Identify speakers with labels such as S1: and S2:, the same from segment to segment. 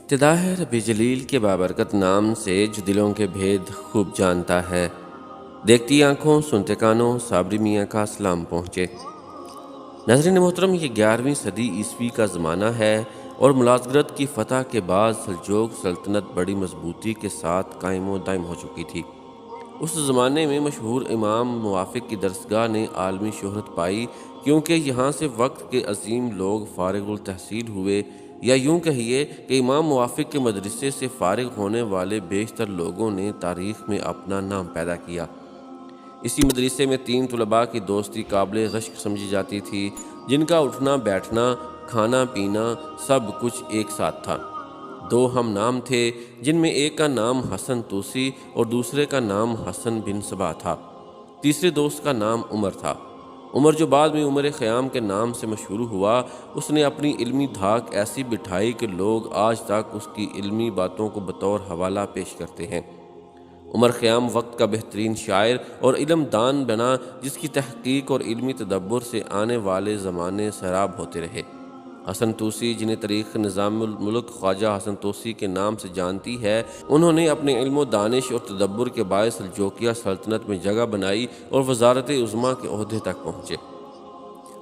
S1: ابتدا ہے رب جلیل کے بابرکت نام سے جو دلوں کے بھید خوب جانتا ہے۔ دیکھتی آنکھوں سنتے کانوں صابری میاں کا سلام پہنچے۔ ناظرین محترم، یہ 11ویں صدی عیسوی کا زمانہ ہے اور ملازگرت کی فتح کے بعد سلجوق سلطنت بڑی مضبوطی کے ساتھ قائم و دائم ہو چکی تھی۔ اس زمانے میں مشہور امام موافق کی درسگاہ نے عالمی شہرت پائی، کیونکہ یہاں سے وقت کے عظیم لوگ فارغ التحصیل ہوئے، یا یوں کہیے کہ امام موافق کے مدرسے سے فارغ ہونے والے بیشتر لوگوں نے تاریخ میں اپنا نام پیدا کیا۔ اسی مدرسے میں 3 طلباء کی دوستی قابل رشک سمجھی جاتی تھی، جن کا اٹھنا بیٹھنا کھانا پینا سب کچھ ایک ساتھ تھا۔ 2 ہم نام تھے، جن میں ایک کا نام حسن توسی اور دوسرے کا نام حسن بن صبا تھا۔ تیسرے دوست کا نام عمر تھا۔ عمر، جو بعد میں عمر خیام کے نام سے مشہور ہوا، اس نے اپنی علمی دھاک ایسی بٹھائی کہ لوگ آج تک اس کی علمی باتوں کو بطور حوالہ پیش کرتے ہیں۔ عمر خیام وقت کا بہترین شاعر اور علم دان بنا، جس کی تحقیق اور علمی تدبر سے آنے والے زمانے سیراب ہوتے رہے۔ حسن توسی، جنہیں تاریخ نظام الملک خواجہ حسن توسی کے نام سے جانتی ہے، انہوں نے اپنے علم و دانش اور تدبر کے باعث سلجوقیہ سلطنت میں جگہ بنائی اور وزارت عظمیٰ کے عہدے تک پہنچے۔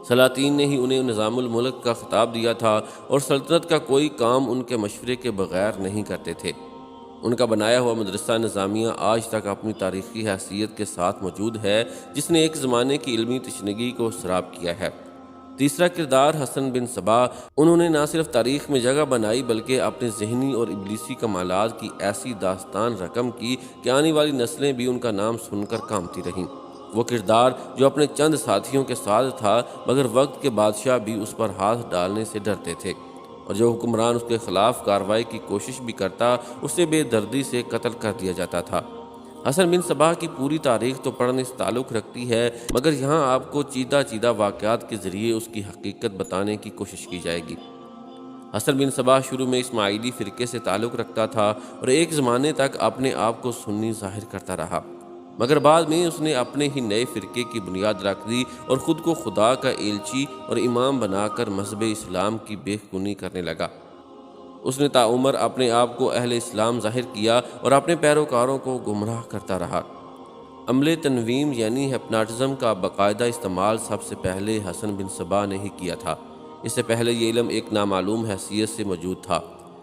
S1: سلاطین نے ہی انہیں نظام الملک کا خطاب دیا تھا اور سلطنت کا کوئی کام ان کے مشورے کے بغیر نہیں کرتے تھے۔ ان کا بنایا ہوا مدرسہ نظامیہ آج تک اپنی تاریخی حیثیت کے ساتھ موجود ہے، جس نے ایک زمانے کی علمی تشنگی کو سراب کیا ہے۔ تیسرا کردار حسن بن صبا، انہوں نے نہ صرف تاریخ میں جگہ بنائی بلکہ اپنے ذہنی اور ابلیسی کمالات کی ایسی داستان رقم کی کہ آنے والی نسلیں بھی ان کا نام سن کر کانپتی رہیں۔ وہ کردار جو اپنے چند ساتھیوں کے ساتھ تھا، مگر وقت کے بادشاہ بھی اس پر ہاتھ ڈالنے سے ڈرتے تھے، اور جو حکمران اس کے خلاف کارروائی کی کوشش بھی کرتا، اسے بے دردی سے قتل کر دیا جاتا تھا۔ حسن بن صبا کی پوری تاریخ تو پڑھنے سے تعلق رکھتی ہے، مگر یہاں آپ کو چیدہ واقعات کے ذریعے اس کی حقیقت بتانے کی کوشش کی جائے گی۔ حسن بن صبا شروع میں اسماعیلی فرقے سے تعلق رکھتا تھا اور ایک زمانے تک اپنے آپ کو سنی ظاہر کرتا رہا، مگر بعد میں اس نے اپنے ہی نئے فرقے کی بنیاد رکھ دی اور خود کو خدا کا ایلچی اور امام بنا کر مذہب اسلام کی بے خونی کرنے لگا۔ اس نے تاعمر اپنے آپ کو اہل اسلام ظاہر کیا اور اپنے پیروکاروں کو گمراہ کرتا رہا۔ عمل تنویم یعنی ہپناٹزم کا باقاعدہ استعمال سب سے پہلے حسن بن صبا نے ہی کیا تھا۔ اس سے پہلے یہ علم ایک نامعلوم حیثیت سے موجود تھا۔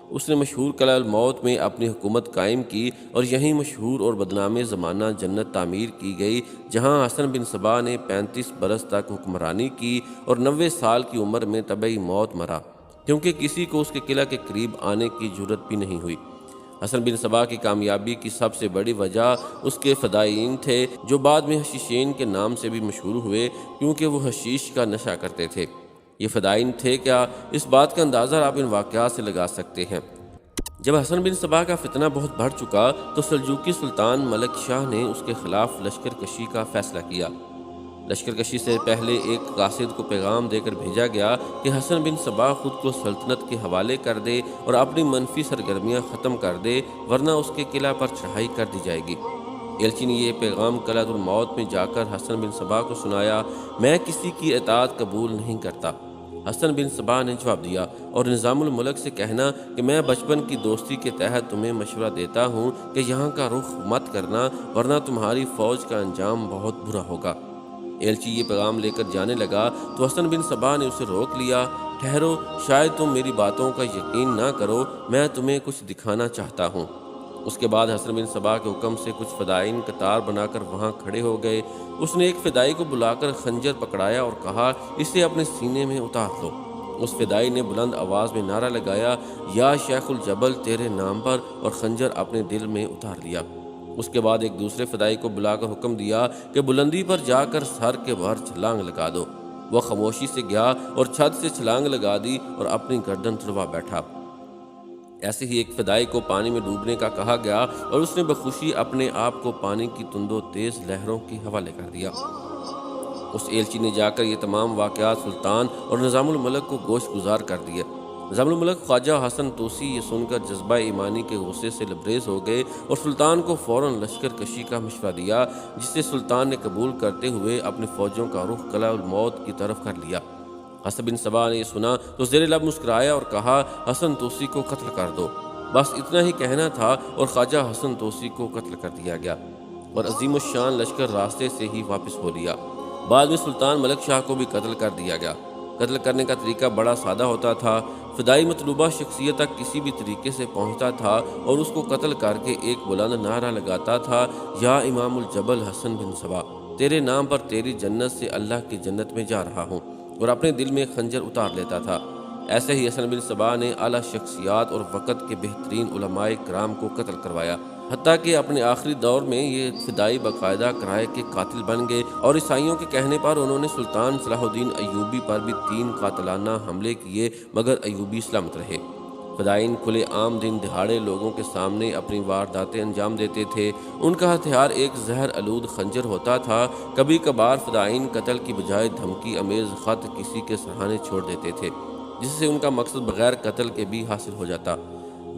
S1: اس نے مشہور قلعہ الموت میں اپنی حکومت قائم کی اور یہیں مشہور اور بدنام زمانہ جنت تعمیر کی گئی، جہاں حسن بن صبا نے 35 برس تک حکمرانی کی اور 90 سال کی عمر میں طبعی موت مرا، کیونکہ کسی کو اس کے قلعہ کے قریب آنے کی جرت بھی نہیں ہوئی۔ حسن بن صبا کی کامیابی کی سب سے بڑی وجہ اس کے فدائین تھے، جو بعد میں حشیشین کے نام سے بھی مشہور ہوئے، کیونکہ وہ حشیش کا نشہ کرتے تھے۔ یہ فدائین تھے کیا، اس بات کا اندازہ آپ ان واقعات سے لگا سکتے ہیں۔ جب حسن بن صبا کا فتنہ بہت بڑھ چکا تو سلجوقی سلطان ملک شاہ نے اس کے خلاف لشکر کشی کا فیصلہ کیا۔ لشکر کشی سے پہلے ایک قاصد کو پیغام دے کر بھیجا گیا کہ حسن بن صبا خود کو سلطنت کے حوالے کر دے اور اپنی منفی سرگرمیاں ختم کر دے، ورنہ اس کے قلعہ پر چڑھائی کر دی جائے گی۔ ایلچی نے یہ پیغام قلعہ الموت میں جا کر حسن بن صبا کو سنایا، میں کسی کی اطاعت قبول نہیں کرتا۔ حسن بن صبا نے جواب دیا، اور نظام الملک سے کہنا کہ میں بچپن کی دوستی کے تحت تمہیں مشورہ دیتا ہوں کہ یہاں کا رخ مت کرنا، ورنہ تمہاری فوج کا انجام بہت برا ہوگا۔ ایلچی یہ پیغام لے کر جانے لگا تو حسن بن صبا نے اسے روک لیا، ٹھہرو، شاید تم میری باتوں کا یقین نہ کرو، میں تمہیں کچھ دکھانا چاہتا ہوں۔ اس کے بعد حسن بن صبا کے حکم سے کچھ فدائین قطار بنا کر وہاں کھڑے ہو گئے۔ اس نے ایک فدائی کو بلا کر خنجر پکڑایا اور کہا، اسے اپنے سینے میں اتار لو۔ اس فدائی نے بلند آواز میں نعرہ لگایا، یا شیخ الجبل تیرے نام پر، اور خنجر اپنے دل میں اتار لیا۔ اس کے بعد ایک دوسرے فدائی کو بلا کر حکم دیا کہ بلندی پر جا کر سر کے بھر چھلانگ لگا دو۔ وہ خاموشی سے گیا اور چھت سے چھلانگ لگا دی اور اپنی گردن تڑوا بیٹھا۔ ایسے ہی ایک فدائی کو پانی میں ڈوبنے کا کہا گیا اور اس نے بخوشی اپنے آپ کو پانی کی تند و تیز لہروں کے حوالے کر دیا۔ اس ایلچی نے جا کر یہ تمام واقعات سلطان اور نظام الملک کو گوش گزار کر دیے۔ نظام الملک خواجہ حسن توسی یہ سن کر جذبہ ایمانی کے غصے سے لبریز ہو گئے اور سلطان کو فوراً لشکر کشی کا مشورہ دیا، جسے سلطان نے قبول کرتے ہوئے اپنی فوجوں کا رخ قلعہ الموت کی طرف کر لیا۔ حسن بن صبا نے یہ سنا تو زیر لب مسکرایا اور کہا، حسن توسی کو قتل کر دو۔ بس اتنا ہی کہنا تھا اور خواجہ حسن توسی کو قتل کر دیا گیا اور عظیم الشان لشکر راستے سے ہی واپس ہو لیا۔ بعد میں سلطان ملک شاہ کو بھی قتل کر دیا گیا۔ قتل کرنے کا طریقہ بڑا سادہ ہوتا تھا۔ فدائی مطلوبہ شخصیت تک کسی بھی طریقے سے پہنچتا تھا اور اس کو قتل کر کے ایک بلند نعرہ لگاتا تھا، یا امام الجبل حسن بن صبا، تیرے نام پر تیری جنت سے اللہ کی جنت میں جا رہا ہوں، اور اپنے دل میں خنجر اتار لیتا تھا۔ ایسے ہی حسن بن صبا نے اعلیٰ شخصیات اور وقت کے بہترین علماء کرام کو قتل کروایا، حتیٰ کہ اپنے آخری دور میں یہ فدائی باقاعدہ کرائے کے قاتل بن گئے، اور عیسائیوں کے کہنے پر انہوں نے سلطان صلاح الدین ایوبی پر بھی 3 قاتلانہ حملے کیے، مگر ایوبی سلامت رہے۔ فدائین کھلے عام دن دہاڑے لوگوں کے سامنے اپنی وارداتیں انجام دیتے تھے۔ ان کا ہتھیار ایک زہر آلود خنجر ہوتا تھا۔ کبھی کبھار فدائین قتل کی بجائے دھمکی امیز خط کسی کے سرہانے چھوڑ دیتے تھے، جس سے ان کا مقصد بغیر قتل کے بھی حاصل ہو جاتا۔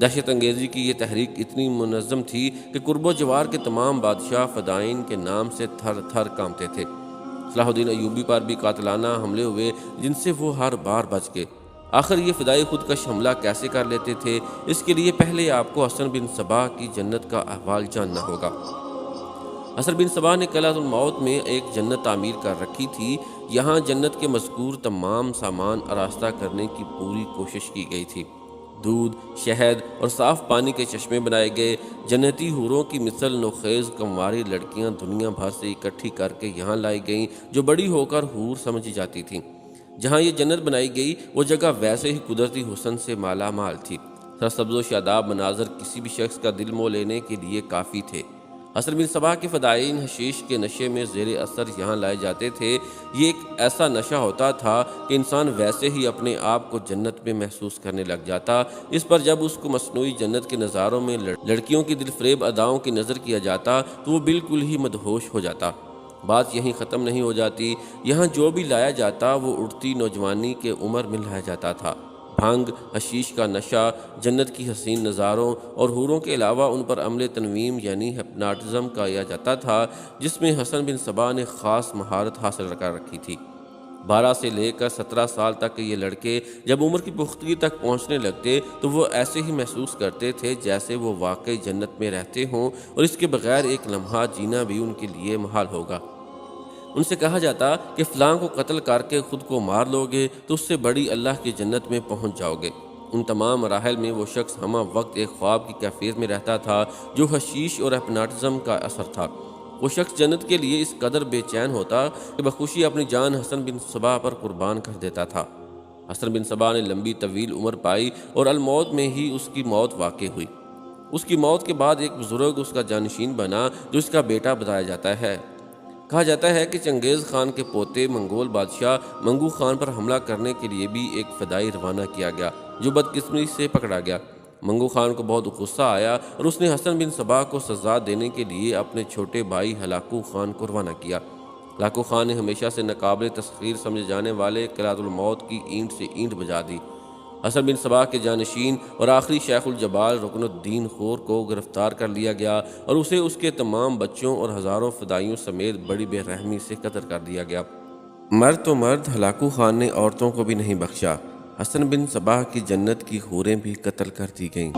S1: دہشت انگیزی کی یہ تحریک اتنی منظم تھی کہ قرب و جوار کے تمام بادشاہ فدائین کے نام سے تھر تھر کانپتے تھے۔ صلاح الدین ایوبی پر بھی قاتلانہ حملے ہوئے، جن سے وہ ہر بار بچ گئے۔ آخر یہ فدائی خودکش حملہ کیسے کر لیتے تھے، اس کے لیے پہلے آپ کو حسن بن صبا کی جنت کا احوال جاننا ہوگا۔ حسن بن صبا نے قلعۃ الموت میں ایک جنت تعمیر کر رکھی تھی۔ یہاں جنت کے مذکور تمام سامان آراستہ کرنے کی پوری کوشش کی گئی تھی۔ دودھ، شہد اور صاف پانی کے چشمے بنائے گئے۔ جنتی حوروں کی مثل نوخیز کنواری لڑکیاں دنیا بھر سے اکٹھی کر کے یہاں لائی گئیں، جو بڑی ہو کر حور سمجھی جاتی تھیں۔ جہاں یہ جنت بنائی گئی وہ جگہ ویسے ہی قدرتی حسن سے مالا مال تھی۔ سرسبز و شاداب مناظر کسی بھی شخص کا دل مو لینے کے لیے کافی تھے۔ حسن بن صبا کے فدائین حشیش کے نشے میں زیر اثر یہاں لائے جاتے تھے۔ یہ ایک ایسا نشہ ہوتا تھا کہ انسان ویسے ہی اپنے آپ کو جنت میں محسوس کرنے لگ جاتا۔ اس پر جب اس کو مصنوعی جنت کے نظاروں میں لڑکیوں کی دل فریب اداؤں کی نظر کیا جاتا تو وہ بالکل ہی مدہوش ہو جاتا۔ بات یہیں ختم نہیں ہو جاتی۔ یہاں جو بھی لایا جاتا وہ اڑتی نوجوانی کے عمر میں لایا جاتا تھا۔ بھنگ، حشیش کا نشہ، جنت کی حسین نظاروں اور حوروں کے علاوہ ان پر عمل تنویم یعنی ہپناٹزم کیا جاتا تھا، جس میں حسن بن صبا نے خاص مہارت حاصل کر رکھی تھی۔ 12 سے لے کر 17 سال تک کے یہ لڑکے جب عمر کی پختگی تک پہنچنے لگتے تو وہ ایسے ہی محسوس کرتے تھے جیسے وہ واقعی جنت میں رہتے ہوں، اور اس کے بغیر ایک لمحہ جینا بھی ان کے لیے محال ہوگا۔ ان سے کہا جاتا کہ فلاں کو قتل کر کے خود کو مار لو گے تو اس سے بڑی اللہ کی جنت میں پہنچ جاؤ گے۔ ان تمام مراحل میں وہ شخص ہمہ وقت ایک خواب کی کیفیت میں رہتا تھا جو حشیش اور ہپناٹزم کا اثر تھا۔ وہ شخص جنت کے لیے اس قدر بے چین ہوتا کہ بخوشی اپنی جان حسن بن صبا پر قربان کر دیتا تھا۔ حسن بن صبا نے لمبی طویل عمر پائی اور الموت میں ہی اس کی موت واقع ہوئی۔ اس کی موت کے بعد ایک بزرگ اس کا جانشین بنا جو اس کا بیٹا بتایا جاتا ہے۔ کہا جاتا ہے کہ چنگیز خان کے پوتے منگول بادشاہ منگو خان پر حملہ کرنے کے لیے بھی ایک فدائی روانہ کیا گیا، جو بدقسمتی سے پکڑا گیا۔ منگو خان کو بہت غصہ آیا اور اس نے حسن بن صبا کو سزا دینے کے لیے اپنے چھوٹے بھائی ہلاکو خان کو روانہ کیا۔ ہلاکو خان نے ہمیشہ سے ناقابل تسخیر سمجھے جانے والے قلعۃ الموت کی اینٹ سے اینٹ بجا دی۔ حسن بن صبا کے جانشین اور آخری شیخ الجبال رکن الدین خور کو گرفتار کر لیا گیا اور اسے اس کے تمام بچوں اور ہزاروں فدائیوں سمیت بڑی بے رحمی سے قتل کر دیا گیا۔ مرد تو مرد، ہلاکو خان نے عورتوں کو بھی نہیں بخشا۔ حسن بن صبا کی جنت کی حوریں بھی قتل کر دی گئیں۔